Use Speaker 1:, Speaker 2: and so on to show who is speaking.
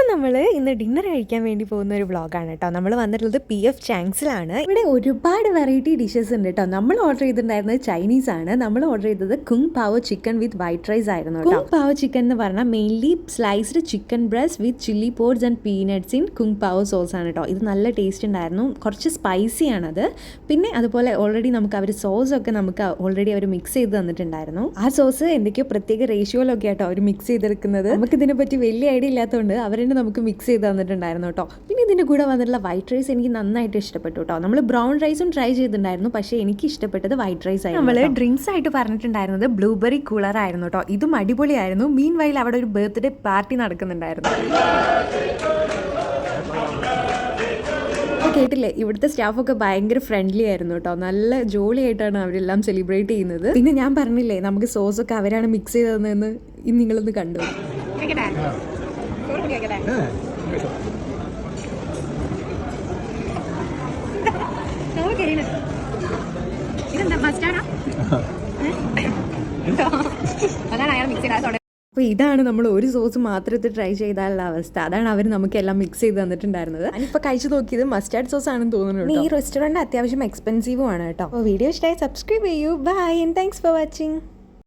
Speaker 1: അപ്പോൾ നമ്മൾ ഇന്ന് ഡിന്നർ കഴിക്കാൻ വേണ്ടി പോകുന്ന ഒരു വ്ളോഗാണ് കേട്ടോ. നമ്മൾ വന്നിട്ടുള്ളത് PF ചാങ്സിലാണ്. ഇവിടെ ഒരുപാട് വെറൈറ്റി ഡിഷസ് ഉണ്ട് കേട്ടോ. നമ്മൾ ഓർഡർ ചെയ്തിട്ടുണ്ടായിരുന്നത് ചൈനീസ് ആണ്. നമ്മൾ ഓർഡർ ചെയ്തത് kung pao chicken with white rice ആയിരുന്നു കേട്ടോ. കുങ് പാവോ ചിക്കൻ എന്ന് പറഞ്ഞാൽ mainly sliced chicken breast with chilli pods and peanuts in kung pao sauce ആണ് കേട്ടോ. ഇത് നല്ല ടേസ്റ്റ് ഉണ്ടായിരുന്നു, കുറച്ച് സ്പൈസി ആണത്. പിന്നെ അതുപോലെ ഓൾറെഡി നമുക്ക് അവർ സോസൊക്കെ നമുക്ക് ഓൾറെഡി അവർ മിക്സ് ചെയ്ത് തന്നിട്ടുണ്ടായിരുന്നു. ആ സോസ് എന്തൊക്കെയോ പ്രത്യേക റേഷ്യോയിലൊക്കെ കേട്ടോ അവർ മിക്സ് ചെയ്തെടുക്കുന്നത്. നമുക്ക് ഇതിനെപ്പറ്റി വലിയ ഐഡിയ ഇല്ലാത്തതുകൊണ്ട് അവരെന്നെ നമുക്ക് മിക്സ് ചെയ്ത് തന്നിട്ടുണ്ടായിരുന്നു കേട്ടോ. പിന്നെ ഇതിൻ്റെ കൂടെ വന്നിട്ടുള്ള വൈറ്റ് റൈസ് എനിക്ക് നന്നായിട്ട് ഇഷ്ടപ്പെട്ടു കേട്ടോ. നമ്മൾ ബ്രൗൺ റൈസും ട്രൈ ചെയ്തിട്ടുണ്ടായിരുന്നു, പക്ഷേ എനിക്ക് ഇഷ്ടപ്പെട്ടത് വൈറ്റ് റൈസ് ആയിരുന്നു. നമ്മൾ ഡ്രിങ്ക്സ് ആയിട്ട് പറഞ്ഞിട്ടുണ്ടായിരുന്നത് ബ്ലൂബെറി കൂളർ ആയിരുന്നു കേട്ടോ. ഇതും അടിപൊളിയായിരുന്നു. മീൻ വൈൽ അവിടെ ഒരു ബർത്ത്ഡേ പാർട്ടി നടക്കുന്നുണ്ടായിരുന്നു. കേട്ടില്ലേ, ഇവിടുത്തെ സ്റ്റാഫൊക്കെ ഭയങ്കര ഫ്രണ്ട്ലി ആയിരുന്നു കേട്ടോ. നല്ല ജോളിയായിട്ടാണ് അവരെല്ലാം സെലിബ്രേറ്റ് ചെയ്യുന്നത്. പിന്നെ ഞാൻ പറഞ്ഞില്ലേ നമുക്ക് സോസൊക്കെ അവരാണ് മിക്സ് ചെയ്തതെന്ന് നിങ്ങളൊന്ന് കണ്ടു. അപ്പോൾ ഇതാണ് നമ്മൾ ഒരു സോസ് മാത്രത്തിൽ ട്രൈ ചെയ്താലുള്ള അവസ്ഥ. അതാണ് അവർ നമുക്കെല്ലാം മിക്സ് ചെയ്ത് തന്നിട്ടുണ്ടായിരുന്നത്. ഞാനിപ്പോൾ കഴിച്ചു നോക്കിയത് മസ്റ്റാർഡ് സോസ് ആണെന്ന് തോന്നുന്നു. ഈ റെസ്റ്റോറൻറ്റ് അത്യാവശ്യം എക്സ്പെൻസീവും ആണ് കേട്ടോ. അപ്പോൾ വീഡിയോ ഇഷ്ടമായി സബ്സ്ക്രൈബ് ചെയ്യൂ. Bye and thanks for watching.